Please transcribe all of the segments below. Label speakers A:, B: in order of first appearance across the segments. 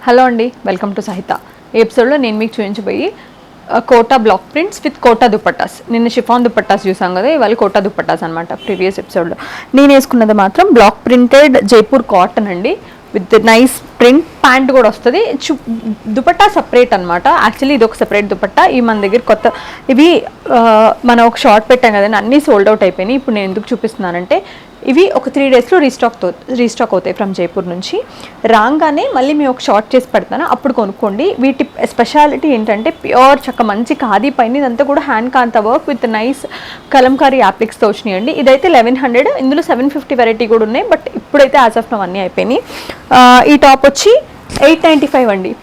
A: Hello అండి, welcome to సహిత. ఈ ఎపిసోడ్లో నేను మీకు చూపించబోయి Kota block prints with Kota dupattas. నిన్న షిఫాన్ దుపట్టాస్ చూసాం కదా, ఇవాళ కోటా దుపట్టాస్ అనమాట. ప్రీవియస్ ఎపిసోడ్లో నేను వేసుకున్నది మాత్రం బ్లాక్ ప్రింటెడ్ జైపూర్ కాటన్ అండి, విత్ నైస్ ప్రింట్. ప్యాంట్ కూడా వస్తుంది. దుపట్టా సపరేట్ అనమాట. యాక్చువల్లీ ఇది ఒక సపరేట్ దుపట్టా. ఈ మన దగ్గర కొత్త ఇవి మనం ఒక షార్ట్ పెట్టాం కదండి, అన్నీ సోల్డ్ అవుట్ అయిపోయినాయి. ఇప్పుడు నేను ఎందుకు చూపిస్తున్నానంటే ఇవి ఒక 3 daysలో రీస్టాక్ అవుతాయి ఫ్రమ్ జైపూర్ నుంచి. రాగానే మళ్ళీ మేము ఒక షార్ట్ చేసి పెడతాను, అప్పుడు కొనుక్కోండి. వీటి స్పెషాలిటీ ఏంటంటే ప్యూర్ చక్క మంచి ఖాదీ పైన ఇదంతా కూడా hand kantha work with nice kalamkari యాప్లిక్స్తో వచ్చినాయండి. ఇదైతే 1100, ఇందులో 750 వెరైటీ కూడా ఉన్నాయి, బట్ ఇప్పుడైతే యాజ్ ఆఫ్ నౌ అన్నీ అయిపోయినాయి. ఈ టాప్ వచ్చి 895 అండి.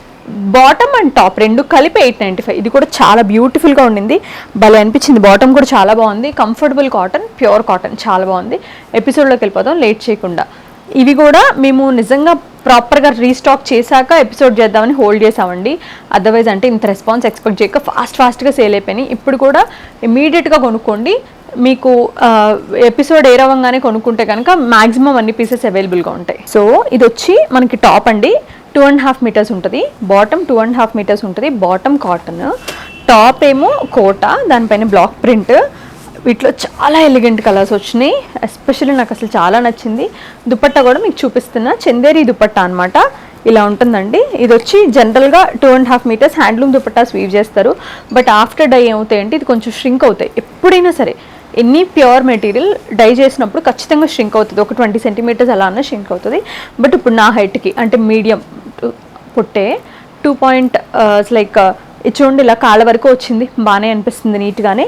A: బాటమ్ అండ్ టాప్ రెండు కలిపి 895. ఇది కూడా చాలా బ్యూటిఫుల్గా ఉండింది, భలే అనిపించింది. బాటమ్ కూడా చాలా బాగుంది, కంఫర్టబుల్ కాటన్, ప్యూర్ కాటన్, చాలా బాగుంది. ఎపిసోడ్లోకి వెళ్ళిపోతాం లేట్ చేయకుండా. ఇవి కూడా మేము నిజంగా ప్రాపర్గా రీస్టాక్ చేశాక ఎపిసోడ్ చేద్దామని హోల్డ్ చేసామండి. అదర్వైజ్ అంటే ఇంత రెస్పాన్స్ ఎక్స్పెక్ట్ చేయక ఫాస్ట్గా సేల్ అయిపోయినాయి. ఇప్పుడు కూడా ఇమీడియట్గా కొనుక్కోండి. మీకు ఎపిసోడ్ ఏరవంగానే కొనుక్కుంటే కనుక మ్యాక్సిమం అన్ని పీసెస్ అవైలబుల్గా ఉంటాయి. సో ఇది వచ్చి మనకి టాప్ అండి, 2.5 meters ఉంటుంది. బాటమ్ 2.5 meters ఉంటుంది. బాటమ్ కాటన్, టాప్ ఏమో కోటా, దానిపైన బ్లాక్ ప్రింట్. వీటిలో చాలా ఎలిగెంట్ కలర్స్ వచ్చినాయి. ఎస్పెషల్లీ నాకు అసలు చాలా నచ్చింది. దుపట్టా కూడా మీకు చూపిస్తున్నా, చందేరి దుపట్టా అనమాట. ఇలా ఉంటుందండి. ఇది వచ్చి జనరల్గా 2.5 meters హ్యాండ్లూమ్ దుపట్టాస్ వీవ్ చేస్తారు, బట్ ఆఫ్టర్ డై ఏమవుతాయంటే ఇది కొంచెం ష్రింక్ అవుతాయి. ఎప్పుడైనా సరే ఎన్ని ప్యూర్ మెటీరియల్ డై చేసినప్పుడు ఖచ్చితంగా ష్రింక్ అవుతుంది. ఒక 20 centimeters అలా అన్న ష్రింక్ అవుతుంది. బట్ ఇప్పుడు నా హైట్కి అంటే మీడియం పుట్టే 2 లైక్ ఇది చూడండి, ఇలా కాళ్ళ వరకు వచ్చింది, బాగానే అనిపిస్తుంది. నీట్గానే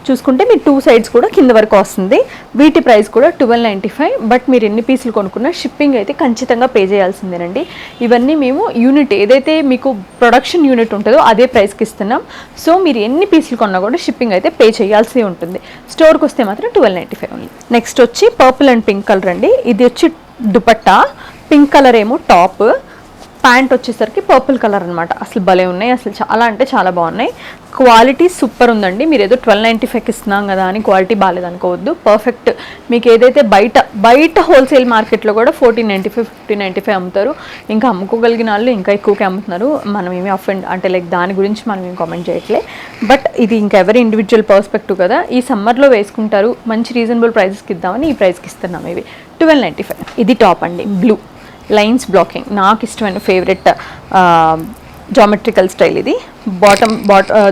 A: చూసుకుంటే మీరు 2 sides కూడా కింద వరకు వస్తుంది. వీటి ప్రైస్ కూడా 1295. బట్ మీరు ఎన్ని పీసులు కొనుక్కున్నా షిప్పింగ్ అయితే ఖచ్చితంగా పే చేయాల్సిందేనండి. ఇవన్నీ మేము యూనిట్ ఏదైతే మీకు ప్రొడక్షన్ యూనిట్ ఉంటుందో అదే ప్రైస్కి ఇస్తున్నాం. సో మీరు ఎన్ని పీసులు కొన్నా కూడా షిప్పింగ్ అయితే పే చేయాల్సి ఉంటుంది. స్టోర్కి వస్తే మాత్రం 1295 ఓన్లీ. నెక్స్ట్ వచ్చి పర్పుల్ అండ్ పింక్ కలర్ అండి. ఇది వచ్చి దుపట్టా, పింక్ కలర్ ఏమో టాప్, ప్యాంట్ వచ్చేసరికి పర్పుల్ కలర్ అనమాట. అసలు భలే ఉన్నాయి, అసలు చాలా అంటే చాలా బాగున్నాయి. క్వాలిటీ సూపర్ ఉందండి. మీరు ఏదో 1295 ఇస్తున్నాం కదా అని క్వాలిటీ బాగాలేదు అనుకోవద్దు. పర్ఫెక్ట్. మీకు ఏదైతే బయట హోల్సేల్ మార్కెట్లో కూడా 1495, 1595 అమ్ముతారు. ఇంకా అమ్ముకోగలిగిన వాళ్ళు ఇంకా ఎక్కువగా అమ్ముతున్నారు. మనం ఏమి అంటే లైక్ దాని గురించి మనం ఏం కామెంట్ చేయట్లే. బట్ ఇది ఇంకా ఎవరి ఇండివిజువల్ పర్స్పెక్టివ్ కదా. ఈ సమ్మర్లో వేసుకుంటారు, మంచి రీజనబుల్ ప్రైజెస్కి ఇద్దామని ఈ ప్రైస్కి ఇస్తున్నాం. ఇవి 1295. ఇది టాప్ అండి, బ్లూ లైన్స్ బ్లాకింగ్, నాకు ఇష్టమైన ఫేవరెట్ జామెట్రికల్ స్టైల్ ఇది.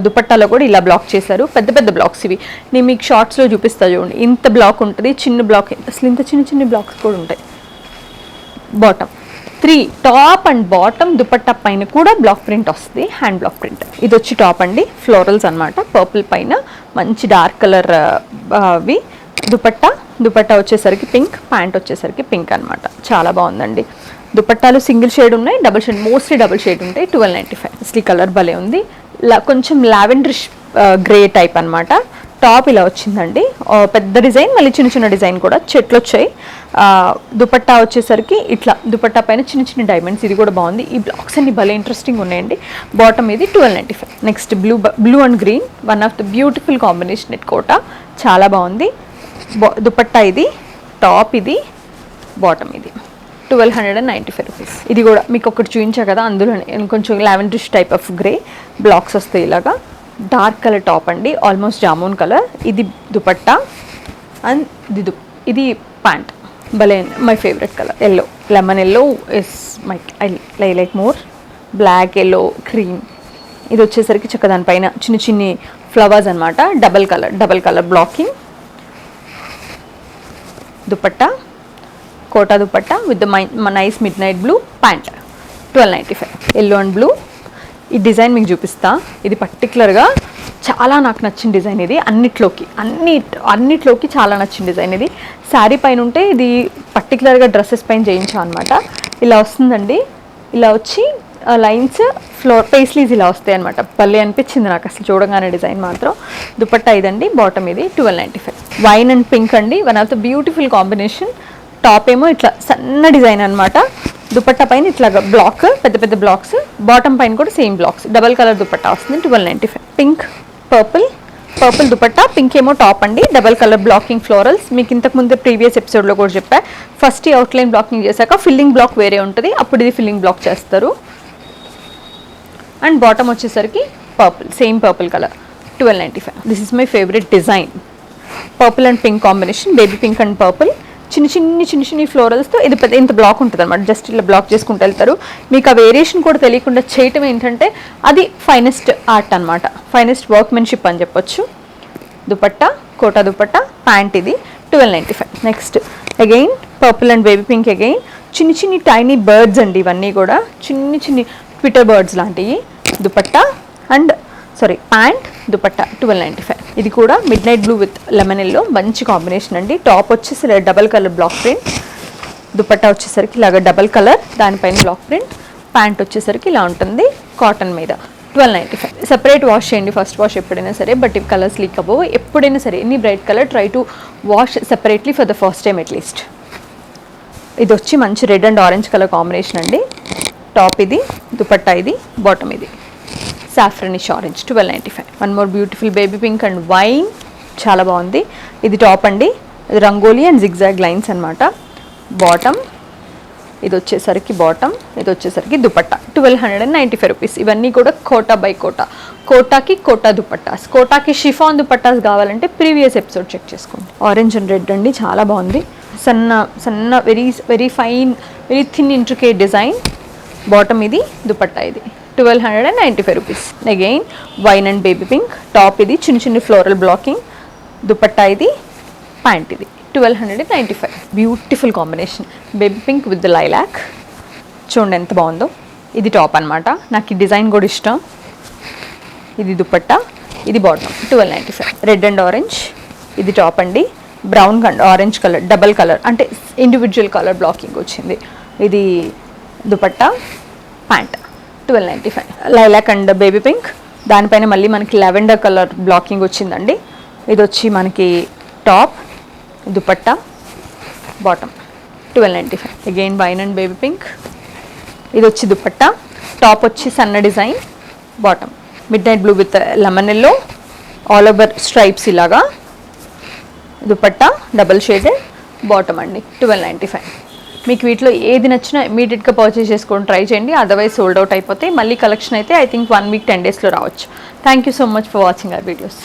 A: దుపట్టాలో కూడా ఇలా బ్లాక్ చేశారు, పెద్ద పెద్ద బ్లాక్స్. ఇవి నేను మీకు షార్ట్స్లో చూపిస్తా చూడండి. ఇంత బ్లాక్ ఉంటుంది, చిన్న బ్లాక్, అసలు ఇంత చిన్న బ్లాక్స్ కూడా ఉంటాయి. Bottom 3, top and bottom dupatta పైన కూడా బ్లాక్ ప్రింట్ వస్తుంది, హ్యాండ్ బ్లాక్ ప్రింట్. ఇది వచ్చి టాప్ అండి, ఫ్లోరల్స్ అనమాట. పర్పుల్ పైన మంచి డార్క్ కలర్ అవి. దుపట్టా వచ్చేసరికి పింక్, ప్యాంట్ వచ్చేసరికి పింక్ అనమాట. చాలా బాగుందండి. దుపట్టాలు సింగిల్ షేడ్ ఉన్నాయి, double shade, mostly double shade ఉంటాయి. 1295. అసలు ఈ కలర్ భలే ఉంది, కొంచెం లావెండర్ గ్రే టైప్ అనమాట. టాప్ ఇలా వచ్చిందండి, పెద్ద డిజైన్, మళ్ళీ చిన్న డిజైన్ కూడా చెట్లు వచ్చాయి. దుపట్టా వచ్చేసరికి ఇట్లా, దుపట్టా పైన చిన్న డైమండ్స్. ఇది కూడా బాగుంది. ఈ బ్లాక్స్ అన్ని భలే ఇంట్రెస్టింగ్ ఉన్నాయండి. బాటమ్ ఇది 1295. Next blue and green, one of the beautiful combination. It Kota చాలా బాగుంది. దుపట్టా ఇది, టాప్ ఇది, బాటమ్ ఇది 1295 రూపీస్. ఇది కూడా మీకు ఒకటి చూపించా కదా, అందులోనే కొంచెం lavenderish type of grey blocks వస్తాయి. ఇలాగా డార్క్ కలర్ టాప్ అండి, ఆల్మోస్ట్ జామూన్ కలర్. ఇది దుపట్టా అండ్ ఇది ప్యాంట్. భలే my favourite colour yellow, lemon yellow is my I like more. Black, yellow, cream. ఇది వచ్చేసరికి చక్క దానిపైన చిన్ని ఫ్లవర్స్ అనమాట. Double colour blocking. Dupatta Kota dupatta with nice midnight blue pant 1295. Yellow and blue. ఈ డిజైన్ మీకు చూపిస్తా. ఇది పర్టికులర్గా చాలా నాకు నచ్చిన డిజైన్. ఇది అన్నిట్లోకి చాలా నచ్చిన డిజైన్. ఇది శారీ పైన ఉంటే ఇది పర్టికులర్గా డ్రెస్సెస్ పైన చేయించాం అనమాట. ఇలా వస్తుందండి. ఇలా వచ్చి లైన్స్ పేస్లీస్ ఇలా వస్తాయి అనమాట. భలే అనిపించింది నాకు అసలు చూడగానే డిజైన్ మాత్రం. దుపట్టా ఇదండి, బాటమ్ ఇది 1295. వైన్ అండ్ పింక్ అండి, one of the beautiful combination. Top ఏమో ఇట్లా సన్న డిజైన్ అనమాట. దుపట్టా పైన ఇట్లా బ్లాక్, పెద్ద బ్లాక్స్. బాటమ్ పైన కూడా same blocks. Double colour dupatta వస్తుంది 1295. పింక్, పర్పుల్ దుపట్టా, పింక్ ఏమో టాప్ అండి. Double colour blocking florals. మీకు ఇంతకు ముందే ప్రీవియస్ ఎపిసోడ్లో కూడా చెప్పా, ఫస్ట్ అవుట్లైన్ బ్లాకింగ్ చేశాక ఫిల్లింగ్ బ్లాక్ వేరే ఉంటుంది, అప్పుడు ఇది ఫిల్లింగ్ బ్లాక్ చేస్తారు. అండ్ బాటమ్ వచ్చేసరికి purple, same purple colour, 1295. This is my favourite design. Purple and pink combination, baby pink and purple, చిన్ని ఫ్లోరల్స్తో. ఇది పెద్ద ఇంత బ్లాక్ ఉంటుంది అనమాట, జస్ట్ ఇలా బ్లాక్ చేసుకుంటూ వెళ్తారు. మీకు ఆ వేరియేషన్ కూడా తెలియకుండా చేయటం ఏంటంటే అది ఫైనెస్ట్ ఆర్ట్ అనమాట, ఫైనెస్ట్ వర్క్మెన్షిప్ అని చెప్పొచ్చు. దుపట్టా, కోటా దుపట్టా, ప్యాంట్ ఇది 1295. Next again purple and baby pink, again చిన్ని టైనీ బర్డ్స్ అండి ఇవన్నీ కూడా, చిన్ని ట్విటర్ బర్డ్స్ లాంటివి. Dupatta and pant, dupatta 1295. ఇది కూడా midnight blue with lemon yellow, మంచి కాంబినేషన్ అండి. టాప్ వచ్చేసి double colour block print, dupatta వచ్చేసరికి ఇలాగ డబల్ కలర్, దానిపైన బ్లాక్ ప్రింట్, ప్యాంట్ వచ్చేసరికి ఇలా ఉంటుంది కాటన్ మీద, 1295. సెపరేట్ వాష్ చేయండి ఫస్ట్ వాష్ ఎప్పుడైనా సరే, బట్ ఇవి కలర్స్ లీక్ అవ్వవు. ఎప్పుడైనా సరే any bright colour try to wash separately for the first time at least. ఇది వచ్చి మంచి red and orange colour combination అండి. టాప్ ఇది, దుపట్టా ఇది, బాటమ్ ఇది saffronish orange, 1295. One more beautiful baby pink and wine, చాలా బాగుంది. ఇది టాప్ అండి, ఇది రంగోలీ అండ్ జిగ్జాగ్ లైన్స్ అనమాట. బాటమ్ ఇది వచ్చేసరికి బాటమ్, ఇది వచ్చేసరికి దుపట్టా, 1295 రూపీస్. ఇవన్నీ కూడా కోటా బై కోటా, కోటాకి కోటా దుపట్టాస్. కోటాకి షిఫాన్ దుపట్టాస్ కావాలంటే ప్రీవియస్ ఎపిసోడ్ చెక్ చేసుకోండి. ఆరెంజ్ అండ్ రెడ్ అండి, చాలా బాగుంది. సన్న very fine, very thin intricate design. Bottom ఇది, దుపట్టా ఇది, 1295 rupees. Again wine and baby pink, top ఇది చిన్ని ఫ్లోరల్ బ్లాకింగ్, దుపట్టా ఇది, ప్యాంట్ ఇది, 1295. Beautiful combination, baby pink with the lilac. చూడండి ఎంత బాగుందో. ఇది టాప్ అనమాట, నాకు ఈ డిజైన్ కూడా ఇష్టం. ఇది దుపట్టా, ఇది బాటమ్, 1295. రెడ్ అండ్ ఆరెంజ్, ఇది టాప్ అండి. Brown and orange colour, double colour అంటే ఇండివిజువల్ కలర్ బ్లాకింగ్ వచ్చింది. ఇది dupatta, pant, 1295. Lilac and baby pink, దానిపైన మళ్ళీ మనకి లెవెండర్ కలర్ బ్లాకింగ్ వచ్చిందండి. ఇది వచ్చి మనకి top, dupatta, bottom, 1295. Again wine and baby pink, ఇది వచ్చి దుపట్టా, టాప్ వచ్చి సన్న design, bottom mid night blue with lemon yellow, all over stripes ఇలాగా, దుపట్టా డబల్ షేడెడ్, బాటమ్ అండి, 1295. మీకు వీటిలో ఏది నచ్చినా ఇమీడియట్గా పర్చేస్ చేసుకొని ట్రై చేయండి, అదర్వైజ్ సోల్డ్ అవుట్ అయిపోతే మళ్ళీ కలెక్షన్ అయితే ఐ థింక్ 1 వీక్ 10 డేస్లో రావచ్చు. Thank you so much for watching our videos.